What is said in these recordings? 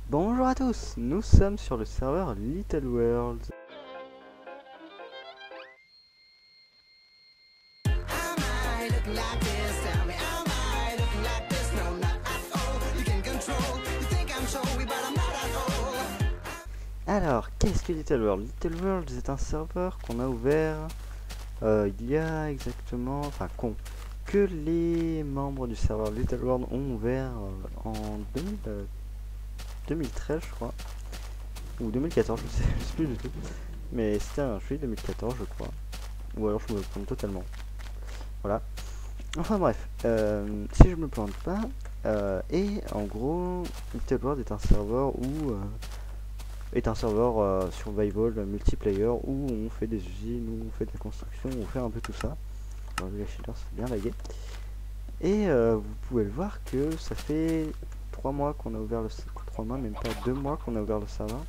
Bonjour à tous, nous sommes sur le serveur Little World. Alors, qu'est-ce que Little World? Little World c'est un serveur qu'on a ouvert il y a exactement, que les membres du serveur Little World ont ouvert en 2013 je crois, ou 2014, je sais plus du tout, mais c'était un juillet 2014 je crois, ou alors je me trompe totalement, voilà. Enfin bref, si je me plante pas, et en gros, Little World est un serveur survival multiplayer où on fait des usines, où on fait de la construction, où on fait un peu tout ça. Alors les shaders c'est bien lagué. Et vous pouvez le voir que ça fait 3 mois qu'on a ouvert le 3 mois, même pas 2 mois qu'on a ouvert le serveur.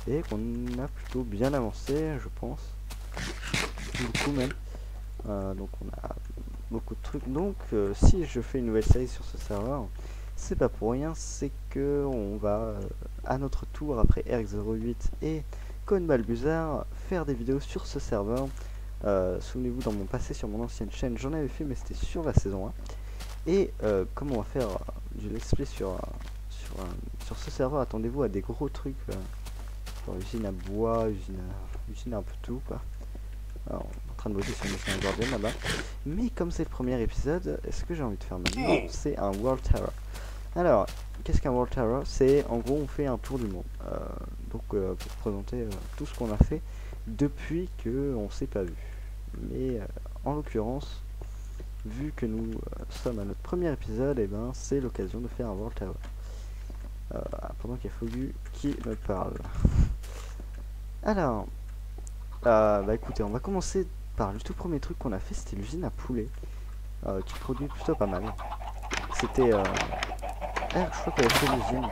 Et qu'on a plutôt bien avancé, je pense. Beaucoup même. Donc on a beaucoup de trucs. Donc si je fais une nouvelle série sur ce serveur, c'est pas pour rien, c'est que on va à notre tour après Erg08 et Conbalbuzard faire des vidéos sur ce serveur. Souvenez-vous, dans mon passé sur mon ancienne chaîne j'en avais fait, mais c'était sur la saison 1. Et comme on va faire du let's play sur ce serveur, attendez-vous à des gros trucs, genre usine à bois, usine à un peu tout quoi. Alors, on est en train de bosser sur une mission Guardian là-bas. Mais comme c'est le premier épisode, ce que j'ai envie de faire maintenant, c'est un World Tower. Alors, qu'est-ce qu'un World Tower? C'est en gros, on fait un tour du monde. Pour présenter tout ce qu'on a fait depuis que on s'est pas vu. Mais en l'occurrence, vu que nous sommes à notre premier épisode, et ben c'est l'occasion de faire un World Tower. Pendant qu'il y a Fogu qui me parle. Alors, bah écoutez, on va commencer par le tout premier truc qu'on a fait, c'était l'usine à poulet, qui produit plutôt pas mal. C'était Erg, je crois qu'il avait fait l'usine.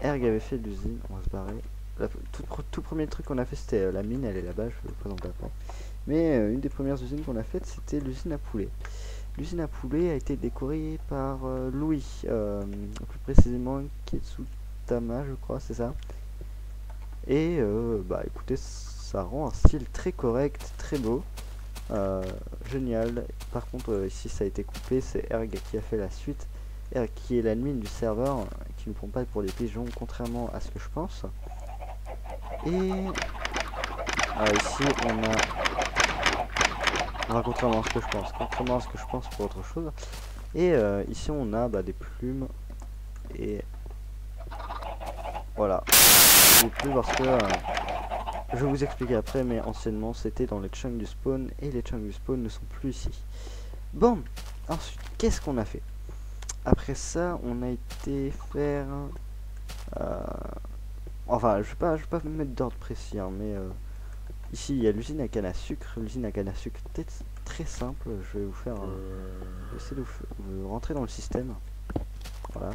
Erg avait fait l'usine, on va se barrer. Tout premier truc qu'on a fait, c'était la mine, elle est là-bas, je vais vous présenter après. Mais une des premières usines qu'on a faites, c'était l'usine à poulet. L'usine à poulet a été décorée par Louis, plus précisément Kitsutama, je crois, c'est ça. Et bah écoutez, ça rend un style très correct, très beau, génial. Par contre ici ça a été coupé, c'est Erg qui a fait la suite, Erg qui est l'admin du serveur, qui ne prend pas pour des pigeons contrairement à ce que je pense. Et ici on a, contrairement à ce que je pense pour autre chose. Et ici on a des plumes, et voilà, des plumes parce que je vais vous expliquer après, mais anciennement c'était dans les chunks du spawn, et les chunks du spawn ne sont plus ici. Bon, ensuite, qu'est-ce qu'on a fait? Après ça, on a été faire... enfin, je vais pas me mettre d'ordre précis, hein, mais ici il y a l'usine à canne à sucre. L'usine à canne à sucre, peut-être très simple. Je vais vous faire... je vais essayer de vous rentrer dans le système. Voilà.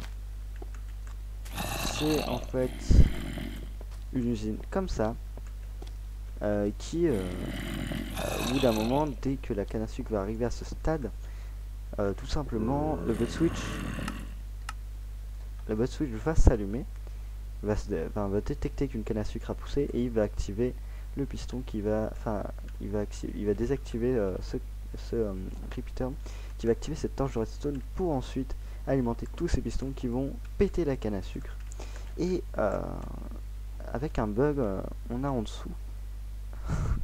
C'est en fait une usine comme ça. Qui, au bout d'un moment, dès que la canne à sucre va arriver à ce stade, tout simplement, le bot switch va s'allumer, va détecter qu'une canne à sucre a poussé, et il va activer le piston qui va, il va désactiver ce repeater, qui va activer cette torche de redstone pour ensuite alimenter tous ces pistons qui vont péter la canne à sucre. Et avec un bug, on a en dessous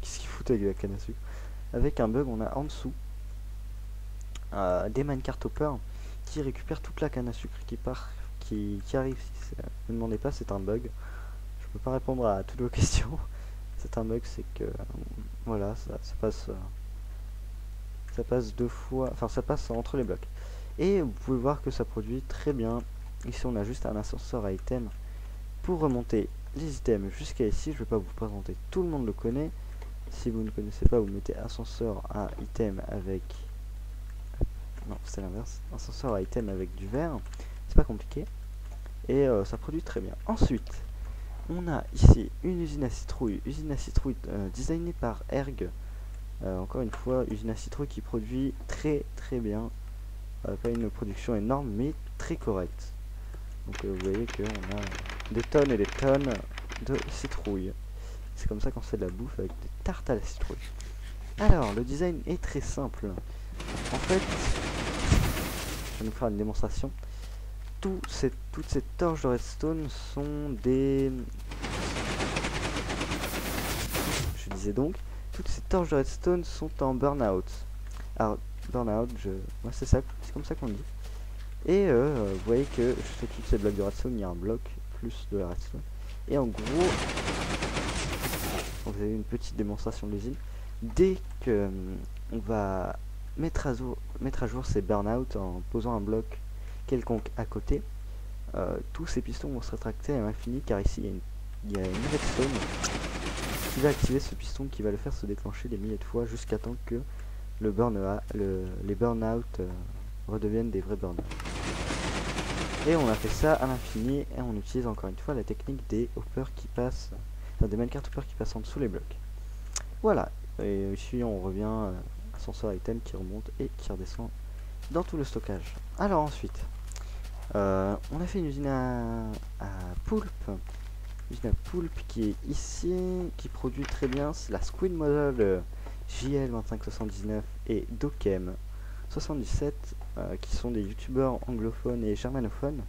qu'est-ce qu'il fout avec la canne à sucre? Avec un bug, on a en dessous des minecart hoppers qui récupèrent toute la canne à sucre qui arrive. Ne me demandez pas, c'est un bug. Je peux pas répondre à toutes vos questions. C'est un bug, c'est que voilà, ça passe deux fois, enfin ça passe entre les blocs. Et vous pouvez voir que ça produit très bien. Ici, on a juste un ascenseur à items pour remonter les items jusqu'à ici. Je vais pas vous présenter, tout le monde le connaît. Si vous ne connaissez pas, vous mettez ascenseur à item avec... Non, c'est l'inverse. Ascenseur à item avec du verre. C'est pas compliqué. Et ça produit très bien. Ensuite, on a ici une usine à citrouille. Usine à citrouille designée par Erg. Encore une fois, usine à citrouille qui produit très très bien. Pas une production énorme, mais très correcte. Donc vous voyez qu'on a des tonnes et des tonnes de citrouilles. C'est comme ça qu'on fait de la bouffe, avec des tartes à la citrouille. Alors, le design est très simple. En fait, je vais vous faire une démonstration. Toutes ces torches de redstone sont des... Je disais donc, toutes ces torches de redstone sont en burn-out. Alors, burn-out, moi c'est comme ça qu'on dit. Et vous voyez que sur toutes ces blocs de redstone, il y a un bloc plus de la redstone. Et en gros, vous avez une petite démonstration de l'usine. Dès que on va mettre à jour ces burn-out en posant un bloc quelconque à côté, tous ces pistons vont se rétracter à l'infini, car ici il y a une redstone qui va activer ce piston, qui va le faire se déclencher des milliers de fois jusqu'à temps que les burn-out redeviennent des vrais burn-out. Et on a fait ça à l'infini, et on utilise encore une fois la technique des hoppers qui passent, enfin des minecart hoppers qui passent en dessous les blocs. Voilà, et ici on revient ascenseur item qui remonte et qui redescend dans tout le stockage. Alors ensuite, on a fait une usine à poulpe. Une usine à poulpe qui est ici, qui produit très bien. C'est la Squid Model JL2579 et Dokem 77, qui sont des youtubeurs anglophones et germanophones.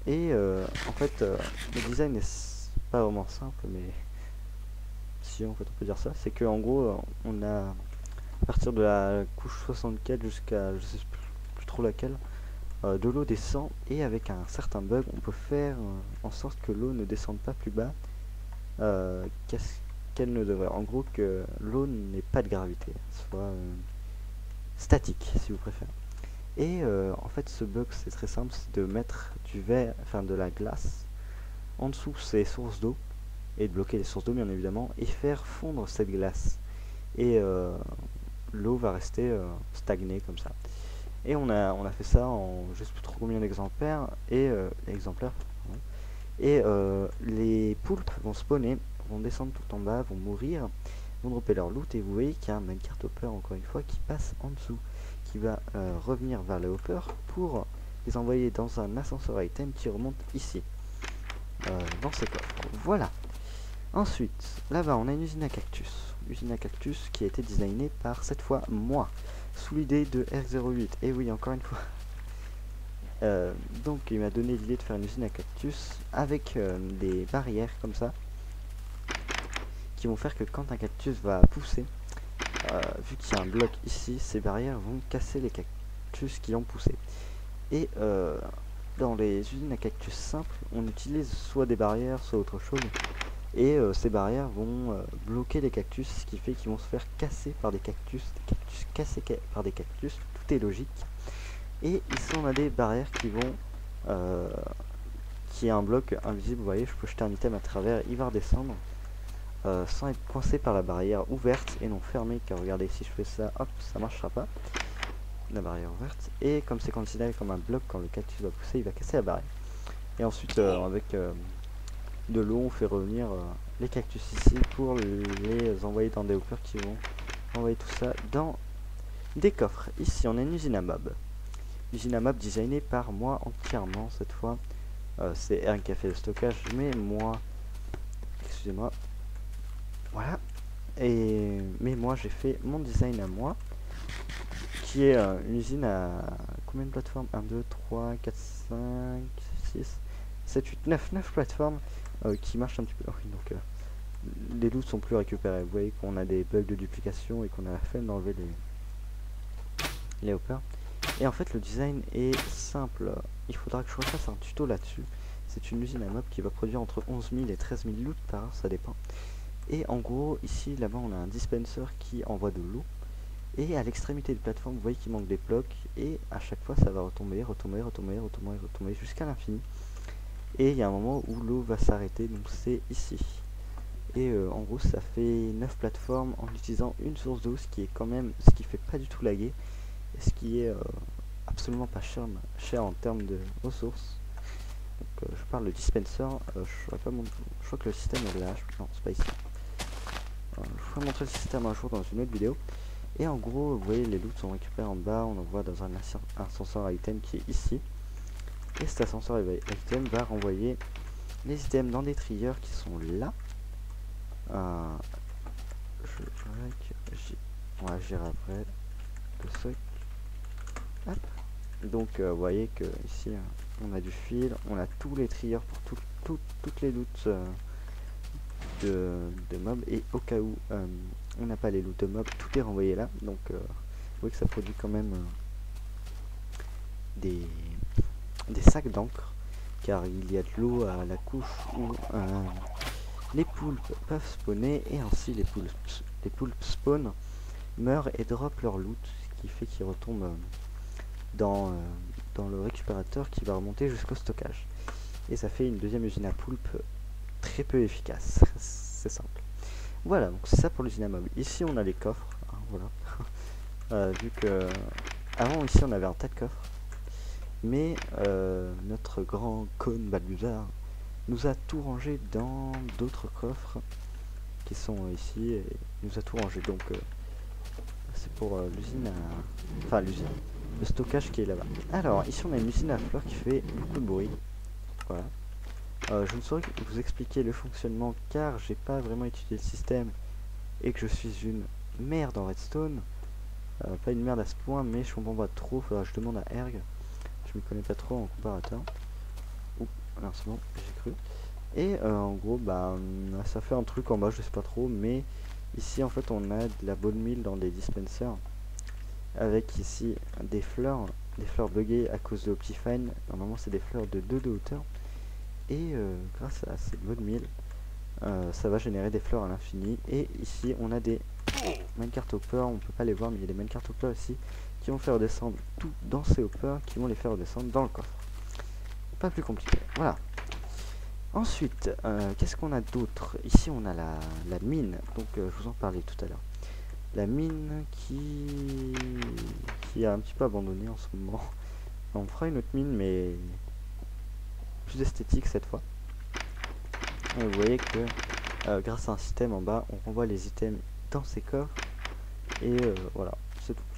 Et en fait, le design est pas vraiment simple, mais si en fait on peut dire ça. C'est que en gros, on a à partir de la couche 64 jusqu'à je sais plus trop laquelle, de l'eau descend, et avec un certain bug on peut faire en sorte que l'eau ne descende pas plus bas qu'elle ne devrait. En gros, que l'eau n'ait pas de gravité, soit statique si vous préférez. Et en fait ce bug, c'est très simple, c'est de mettre du verre, enfin de la glace en dessous ces sources d'eau, et de bloquer les sources d'eau bien évidemment, et faire fondre cette glace, et l'eau va rester stagnée comme ça. Et on a fait ça en je sais plus trop combien d'exemplaires, et les poulpes vont spawner, vont descendre tout en bas, vont mourir, vont dropper leur loot, et vous voyez qu'il y a un minecart hopper encore une fois qui passe en dessous, qui va revenir vers le hopper pour les envoyer dans un ascenseur item qui remonte ici, dans ce coffre. Voilà. Ensuite, là-bas on a une usine à cactus. Usine à cactus qui a été designée par, cette fois, moi, sous l'idée de R08. Et oui, encore une fois. Donc il m'a donné l'idée de faire une usine à cactus avec des barrières comme ça, qui vont faire que quand un cactus va pousser, vu qu'il y a un bloc ici, ces barrières vont casser les cactus qui ont poussé. Et dans les usines à cactus simples, on utilise soit des barrières, soit autre chose. Et ces barrières vont bloquer les cactus, ce qui fait qu'ils vont se faire casser par des cactus cassés par des cactus, tout est logique. Et ici on a des barrières qui vont, qui est un bloc invisible, vous voyez, je peux jeter un item à travers, il va redescendre, sans être coincé par la barrière ouverte et non fermée, car regardez, si je fais ça, hop, ça marchera pas, la barrière ouverte, et comme c'est considéré comme un bloc, quand le cactus va pousser, il va casser la barrière. Et ensuite, avec de l'eau, on fait revenir les cactus ici pour les envoyer dans des hoppers qui vont envoyer tout ça dans des coffres. Ici on a une usine à mob. Usine à mob designée par moi entièrement cette fois. C'est R qui a fait le stockage, mais moi, excusez-moi, voilà. Mais moi j'ai fait mon design à moi, qui est une usine à combien de plateformes? 1, 2, 3, 4, 5, 6, 7, 8, 9 plateformes. Qui marche un petit peu. Oh oui, donc les loots sont plus récupérés. Vous voyez qu'on a des bugs de duplication et qu'on a la flemme d'enlever les hoppers. Et en fait le design est simple. Il faudra que je refasse un tuto là-dessus. C'est une usine à mob qui va produire entre 11 000 et 13 000 loots par heure, ça dépend. Et en gros ici, là-bas on a un dispenser qui envoie de l'eau. Et à l'extrémité de plateforme, vous voyez qu'il manque des blocs. Et à chaque fois ça va retomber jusqu'à l'infini. Et il y a un moment où l'eau va s'arrêter, donc c'est ici. Et en gros ça fait 9 plateformes en utilisant une source d'eau, ce qui fait pas du tout laguer, et ce qui est absolument pas cher en termes de ressources. Donc je parle de dispenser, je crois que le système est là, non c'est pas ici. Je vous ferai montrer le système un jour dans une autre vidéo. Et en gros vous voyez les loots sont récupérés en bas, on en voit dans un ascenseur item qui est ici. Et cet ascenseur item va renvoyer les items dans des trieurs qui sont là. J'irai après le soc. Hop. Donc vous voyez que ici on a du fil, on a tous les trieurs pour toutes les loots de mobs, et au cas où on n'a pas les loots de mobs, tout est renvoyé là. Donc vous voyez que ça produit quand même des sacs d'encre, car il y a de l'eau à la couche où les poulpes peuvent spawner, et ainsi les poulpes spawn, meurent et drop leur loot, ce qui fait qu'ils retombent dans le récupérateur qui va remonter jusqu'au stockage. Et ça fait une deuxième usine à poulpes très peu efficace. C'est simple. Voilà, donc c'est ça pour l'usine à mobs. Ici on a les coffres, hein, voilà. Vu que avant ici on avait un tas de coffres, mais notre grand cône Balbuzard nous a tout rangé dans d'autres coffres qui sont ici, et nous a tout rangé. Donc c'est pour l'usine à... enfin l'usine, le stockage qui est là-bas. Alors ici on a une usine à fleurs qui fait beaucoup de bruit. Voilà. Je ne saurais vous expliquer le fonctionnement car j'ai pas vraiment étudié le système et que je suis une merde en redstone. Pas une merde à ce point, mais je comprends pas trop. Faudra que je demande à Erg. Je m'y connais pas trop en comparateur. Ouh, alors c'est bon, j'ai cru. Et en gros, bah, ça fait un truc en bas, je sais pas trop, mais ici en fait on a de la bone meal dans des dispensers, avec ici des fleurs buggées à cause de Optifine. Normalement c'est des fleurs de 2 de hauteur, et grâce à ces bone meal, ça va générer des fleurs à l'infini. Et ici on a des minecart hoppers, on peut pas les voir mais il y a des minecart hoppers ici qui vont faire redescendre tout dans ces hoppers, qui vont les faire redescendre dans le coffre. Pas plus compliqué, voilà. Ensuite, qu'est-ce qu'on a d'autre? Ici on a la mine, donc je vous en parlais tout à l'heure. La mine qui est un petit peu abandonnée en ce moment. On fera une autre mine, mais plus esthétique cette fois. Et vous voyez que grâce à un système en bas, on renvoie les items dans ces coffres. Et voilà,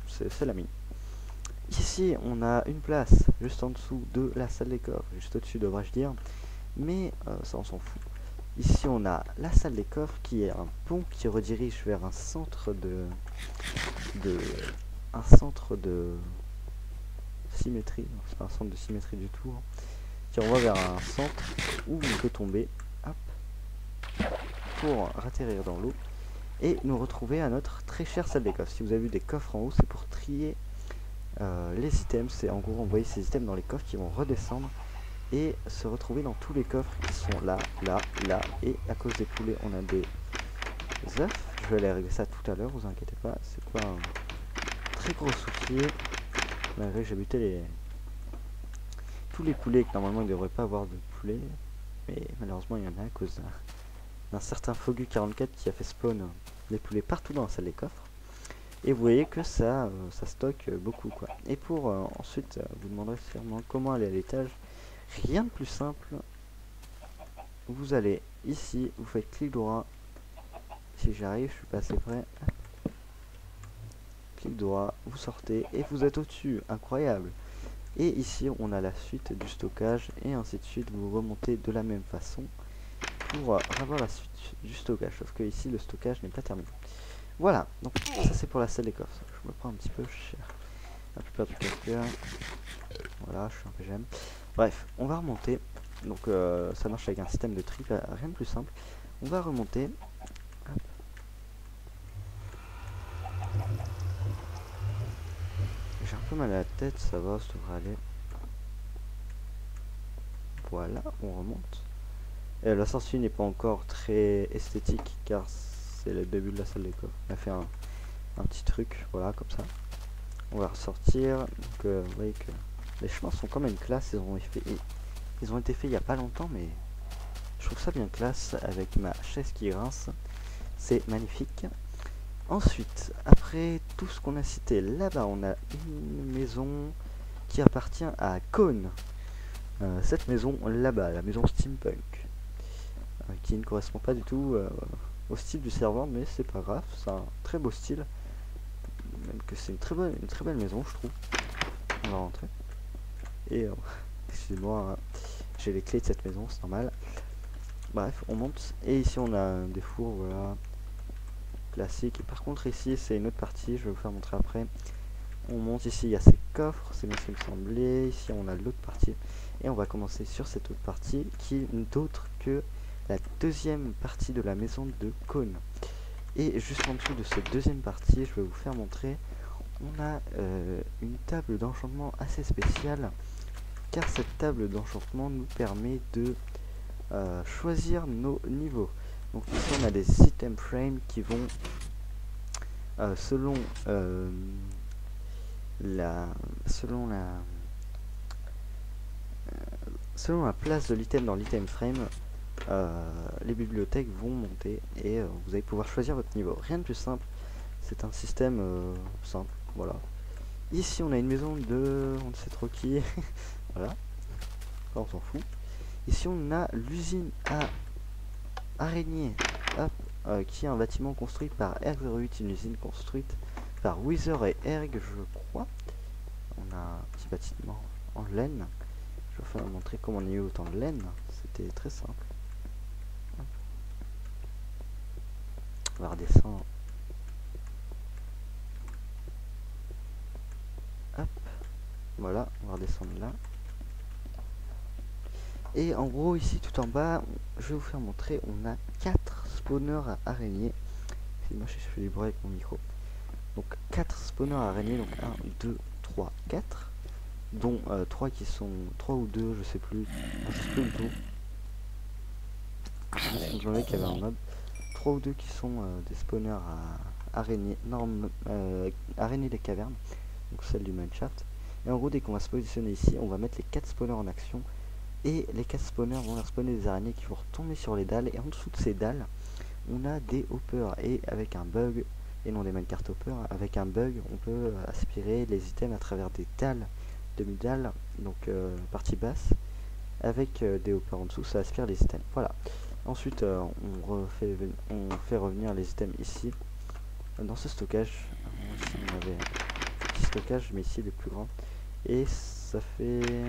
c'est la mine. Ici on a une place juste en dessous de la salle des coffres, juste au-dessus devrais-je dire, mais ça on s'en fout. Ici on a la salle des coffres qui est un pont qui redirige vers un centre de symétrie. C'est pas un centre de symétrie du tout, hein, qui renvoie vers un centre où on peut tomber, hop, pour atterrir dans l'eau et nous retrouver à notre très chère salle des coffres. Si vous avez vu des coffres en haut, c'est pour trier les items. C'est en gros envoyer ces items dans les coffres qui vont redescendre et se retrouver dans tous les coffres qui sont là, là, là. Et à cause des poulets, on a des œufs. Je vais aller régler ça tout à l'heure, vous inquiétez pas. C'est pas un très gros souci. Malgré que j'ai buté tous les poulets, que normalement il ne devrait pas avoir de poulets. Mais malheureusement il y en a à cause d'un certain Fogu44 qui a fait spawn les poulets partout dans la salle des coffres. Et vous voyez que ça stocke beaucoup, quoi. Et pour ensuite, vous demanderez sûrement comment aller à l'étage. Rien de plus simple. Vous allez ici, vous faites clic droit. Si j'arrive, je suis pas assez près. Clic droit, vous sortez et vous êtes au-dessus. Incroyable. Et ici, on a la suite du stockage et ainsi de suite. Vous remontez de la même façon pour avoir la suite du stockage. Sauf que ici, le stockage n'est pas terminé. Voilà, donc ça c'est pour la salle des coffres. Je me prends un petit peu cher. La plupart du cas. Voilà, je suis un peu j'aime. Bref, on va remonter. Donc ça marche avec un système de tri, rien de plus simple. On va remonter. Hop. J'ai un peu mal à la tête, ça va, ça devrait aller. Voilà, on remonte. Et la sortie n'est pas encore très esthétique car c'est le début de la salle des coffres. On a fait un petit truc, voilà, comme ça. On va ressortir. Donc vous voyez que les chemins sont quand même classe. Ils ont été faits il n'y a pas longtemps, mais je trouve ça bien classe avec ma chaise qui grince. C'est magnifique. Ensuite, après tout ce qu'on a cité, là-bas on a une maison qui appartient à Cone. Cette maison là-bas, la maison steampunk, qui ne correspond pas du tout au style du serveur, mais c'est pas grave, c'est un très beau style. Même que c'est une très belle maison, je trouve. On va rentrer. Et Excusez-moi, hein. J'ai les clés de cette maison, c'est normal. Bref, on monte. Et ici, on a des fours, voilà. Classique. Et par contre, ici, c'est une autre partie. Je vais vous faire montrer après. On monte ici, il y a ces coffres. C'est bien ce qui me semblait. Ici, on a l'autre partie. Et on va commencer sur cette autre partie qui est d'autre que la deuxième partie de la maison de Cône. Et juste en dessous de cette deuxième partie, je vais vous faire montrer. On a une table d'enchantement assez spéciale, car cette table d'enchantement nous permet de choisir nos niveaux. Donc ici on a des item frames qui vont selon la place de l'item dans l'item frame, les bibliothèques vont monter et vous allez pouvoir choisir votre niveau. Rien de plus simple, c'est un système simple, voilà. Ici on a une maison de on ne sait trop qui. Voilà, on s'en fout. Ici on a l'usine à araignées, qui est un bâtiment construit par Erg08, une usine construite par Wither et Erg, je crois. On a un petit bâtiment en laine. Je vais vous montrer comment on a eu autant de laine. C'était très simple. On va redescendre. Hop. Voilà, on va redescendre là. Et en gros, ici tout en bas, je vais vous faire montrer, on a 4 spawners à araignées. Moi je fais du bruit avec mon micro. Donc 4 spawners à araignées, donc 1, 2, 3, 4. Dont 3 qui sont 3 ou 2, je sais plus. Je sais plus du tout. J'en ai qu'il y avait un mob. 3 ou 2 qui sont des spawners à araignées, araignées des cavernes. Donc celle du mineshaft. Et en gros, dès qu'on va se positionner ici, on va mettre les 4 spawners en action. Et les 4 spawners vont leur spawner des araignées qui vont retomber sur les dalles. Et en dessous de ces dalles, on a des hoppers. Et avec un bug, et non des minecart hoppers, avec un bug, on peut aspirer les items à travers des dalles, demi-dalles, donc partie basse, avec des hoppers en dessous, ça aspire les items. Voilà. Ensuite, on fait revenir les items ici, dans ce stockage. Ici, on avait un petit stockage, mais ici il est plus grand. Et ça fait...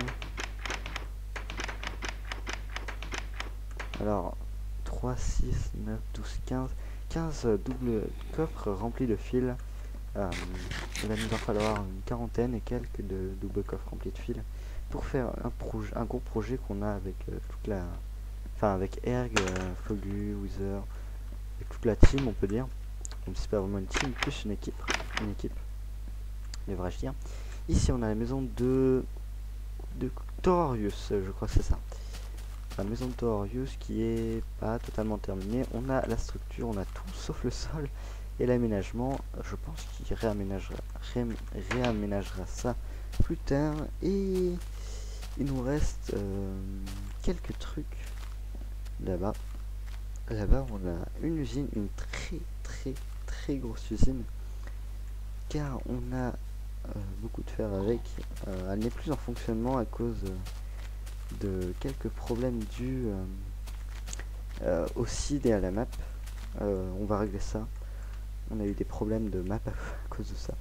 Alors, 3, 6, 9, 12, 15 doubles coffres remplis de fils. Il va nous en falloir une quarantaine et quelques de doubles coffres remplis de fils pour faire un gros projet qu'on a avec toute la... Enfin, avec Erg, Fogu, Wither, avec toute la team, on peut dire. Même si c'est pas vraiment une team, plus une équipe. Une équipe, devrais-je dire. Ici, on a la maison de Thorius, je crois que c'est ça. La maison de Thorius qui est pas totalement terminée. On a la structure, on a tout sauf le sol et l'aménagement. Je pense qu'il réaménagera ça plus tard. Et il nous reste quelques trucs là-bas. Là-bas, on a une usine, une très grosse usine, car on a beaucoup de fer avec. Elle n'est plus en fonctionnement à cause de quelques problèmes dus au seed et à la map. On va régler ça. On a eu des problèmes de map à cause de ça.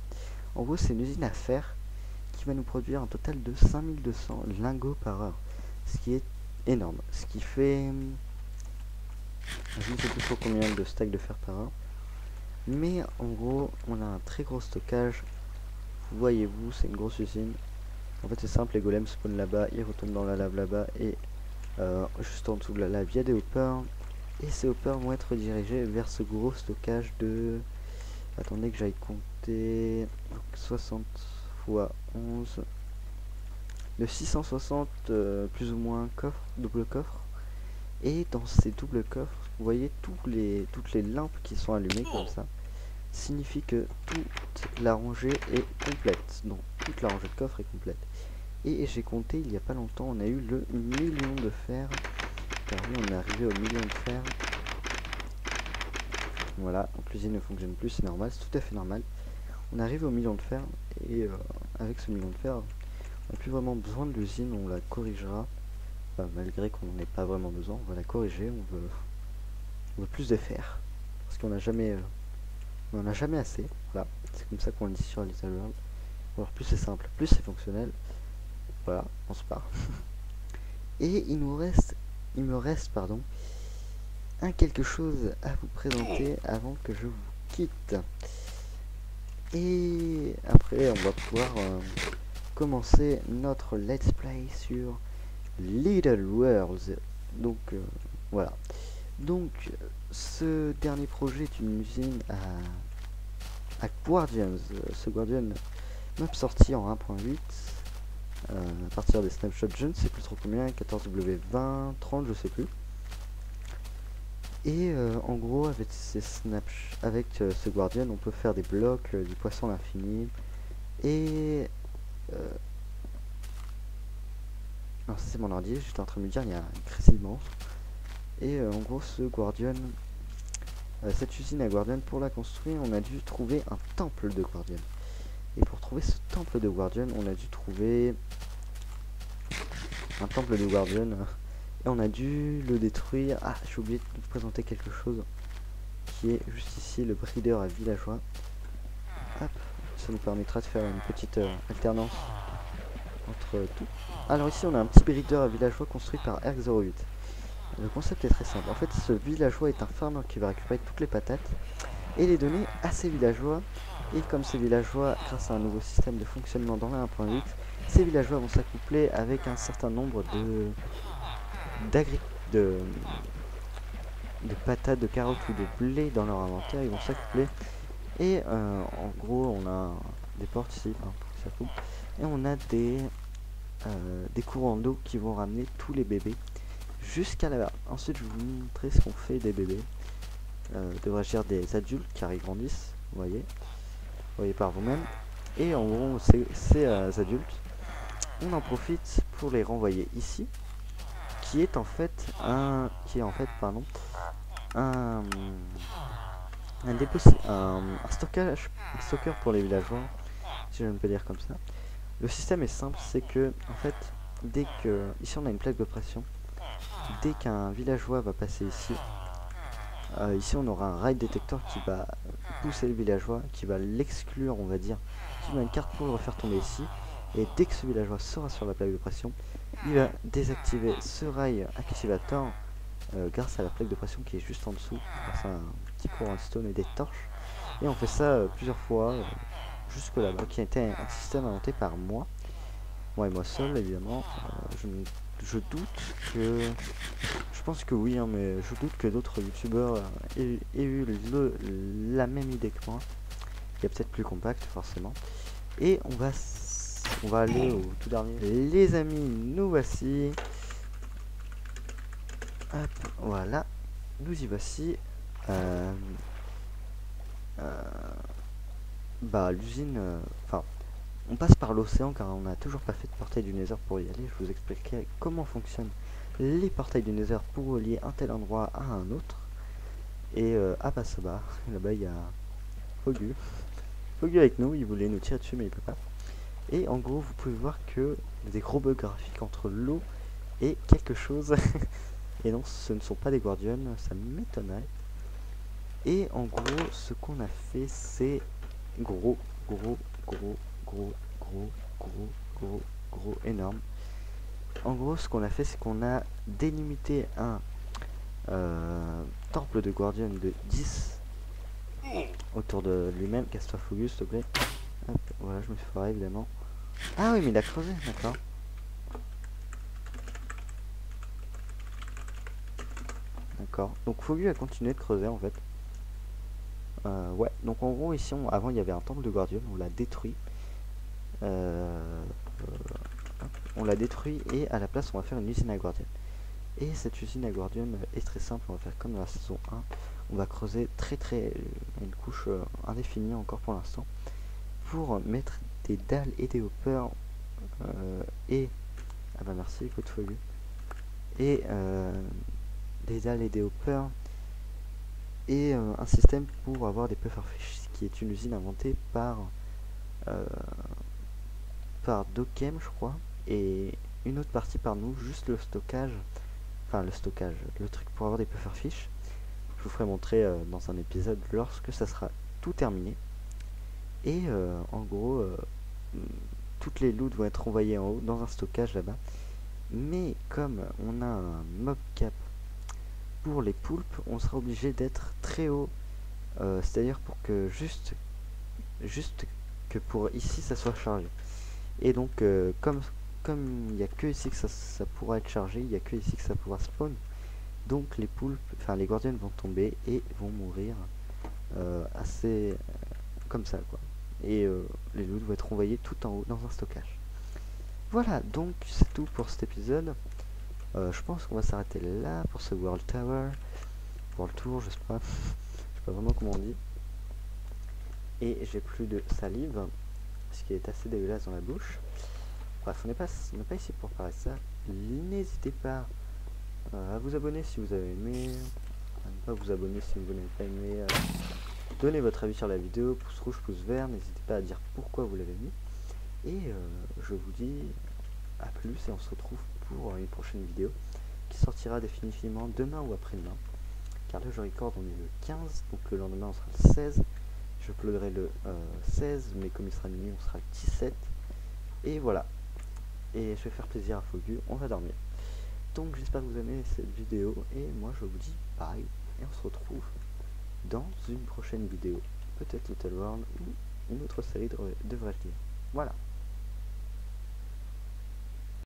En gros, c'est une usine à fer qui va nous produire un total de 5200 lingots par heure, ce qui est énorme. Ce qui fait, je ne sais plus trop combien de stacks de fer par heure, mais en gros, on a un très gros stockage. Voyez-vous, c'est une grosse usine. En fait, c'est simple, les golems spawnent là-bas, ils retombent dans la lave là-bas, et juste en dessous de la lave, il y a des hoppers, et ces hoppers vont être dirigés vers ce gros stockage de... Attendez que j'aille compter... 60 fois 11... de 660 plus ou moins coffres, double coffres. Et dans ces doubles coffres, vous voyez toutes les lampes qui sont allumées comme ça, signifie que toute la rangée est complète. Donc toute la rangée de coffres est complète. Et j'ai compté il y a pas longtemps, on a eu le million de fer. Car oui, on est arrivé au million de fer. Voilà, donc l'usine ne fonctionne plus, c'est normal, c'est tout à fait normal. On arrive au million de fer, et avec ce million de fer, on n'a plus vraiment besoin de l'usine, on la corrigera. Enfin, malgré qu'on n'en ait pas vraiment besoin, on va la corriger, on veut plus de fer. Parce qu'on n'a jamais... on n'en a jamais assez, voilà, c'est comme ça qu'on le dit sur Little World. Alors plus c'est simple, plus c'est fonctionnel, voilà, on se part. Et il me reste pardon, un quelque chose à vous présenter avant que je vous quitte. Et après, on va pouvoir commencer notre let's play sur Little Worlds. Donc voilà. Donc ce dernier projet est une usine à Guardians. Ce Guardian map sorti en 1.8 à partir des snapshots, je ne sais plus trop combien, 14W20, 30, je sais plus. Et en gros, avec ces snapshots, avec ce Guardian, on peut faire des blocs, du poisson à l'infini. Et alors ça c'est mon ordi, j'étais en train de me dire il y a une crise immense. Et en gros, ce Guardian, cette usine à Guardian, pour la construire, on a dû trouver un temple de Guardian. Et pour trouver ce temple de Guardian, on a dû trouver un temple de Guardian. Et on a dû le détruire. Ah, j'ai oublié de vous présenter quelque chose qui est juste ici, le breeder à villageois. Hop, ça nous permettra de faire une petite alternance entre tout. Alors ici, on a un petit breeder à villageois construit par Erg08. Le concept est très simple. En fait, ce villageois est un farmer qui va récupérer toutes les patates et les donner à ses villageois. Et comme ces villageois, grâce à un nouveau système de fonctionnement dans la 1.8, ces villageois vont s'accoupler avec un certain nombre de patates, de carottes ou de blé dans leur inventaire. Ils vont s'accoupler. Et en gros, on a des portes ici, hein, pour que ça coupe. Et on a des courants d'eau qui vont ramener tous les bébés jusqu'à là-bas. Ensuite, je vais vous montrer ce qu'on fait des bébés. Devrais-je dire des adultes car ils grandissent, vous voyez par vous-même. Et en gros, ces adultes, on en profite pour les renvoyer ici, qui est en fait un stockeur pour les villageois, si je ne peux dire comme ça. Le système est simple, c'est que en fait, dès que ici on a une plaque de pression, dès qu'un villageois va passer ici, ici on aura un rail détecteur qui va pousser le villageois, qui va l'exclure, on va dire, qui va une carte pour le refaire tomber ici. Et dès que ce villageois sera sur la plaque de pression, il va désactiver ce rail activateur grâce à la plaque de pression qui est juste en dessous, grâce à un petit courant de stone et des torches. Et on fait ça plusieurs fois jusque là-bas, qui a été un système inventé par moi et moi seul évidemment. Je doute que, je pense que oui, hein, mais je doute que d'autres youtubeurs aient eu la même idée que moi. Il est peut-être plus compact forcément. Et on va aller au tout dernier. Les amis, nous voici. Hop, voilà, nous y voici. L'usine, enfin, on passe par l'océan car on n'a toujours pas fait de portail du Nether pour y aller. Je vous expliquerai comment fonctionnent les portails du Nether pour relier un tel endroit à un autre. Et là-bas il y a Fogu avec nous, il voulait nous tirer dessus mais il peut pas. Et en gros vous pouvez voir que il y a des gros bugs graphiques entre l'eau et quelque chose. Et non, ce ne sont pas des Guardians, ça m'étonnerait. Et en gros ce qu'on a fait c'est gros énorme. En gros ce qu'on a fait c'est qu'on a délimité un temple de Guardian de 10 autour de lui-même. Casse-toi Fogus s'il te plaît. Hop, voilà, je me suis foiré évidemment. Ah oui mais il a creusé, d'accord. D'accord, donc Fogus a continué de creuser en fait. Ouais, donc en gros ici avant il y avait un temple de Guardian, on l'a détruit. On l'a détruit et à la place on va faire une usine à Guardian. Et cette usine à Guardian est très simple, on va faire comme dans la saison 1. On va creuser une couche indéfinie encore pour l'instant, pour mettre des dalles et des hoppers ah bah merci, écoute Fogu. Et des dalles et des hoppers et un système pour avoir des pufferfish, qui est une usine inventée par Dokem je crois, et une autre partie par nous, juste le stockage, le truc pour avoir des pufferfish. Je vous ferai montrer dans un épisode lorsque ça sera tout terminé. Et en gros toutes les loots vont être envoyées en haut dans un stockage là-bas. Mais comme on a un mob cap pour les poulpes, on sera obligé d'être très haut, c'est-à-dire pour que juste que pour ici ça soit chargé. Et donc comme il n'y a que ici que ça pourra être chargé, il n'y a que ici que ça pourra spawn, donc les poulpes, enfin les guardians vont tomber et vont mourir assez comme ça quoi. Et les loots vont être envoyés tout en haut dans un stockage. Voilà, donc c'est tout pour cet épisode. Je pense qu'on va s'arrêter là pour ce World Tower, World Tour, je sais pas, je sais pas vraiment comment on dit. Et j'ai plus de salive, ce qui est assez dégueulasse dans la bouche. Bref, on n'est pas ici pour parler de ça. N'hésitez pas à vous abonner si vous avez aimé, à ne pas vous abonner si vous n'avez pas aimé. Donnez votre avis sur la vidéo, pouce rouge, pouce vert, n'hésitez pas à dire pourquoi vous l'avez mis. Et je vous dis à plus et on se retrouve pour une prochaine vidéo qui sortira définitivement demain ou après-demain. Car là je record, on est le 15, donc le lendemain on sera le 16. Je uploaderai le 16, mais comme il sera minuit, on sera le 17. Et voilà. Et je vais faire plaisir à Fogu, on va dormir. Donc j'espère que vous aimez cette vidéo, et moi je vous dis bye, et on se retrouve dans une prochaine vidéo. Peut-être Little World, ou une autre série devrais-je dire. Voilà.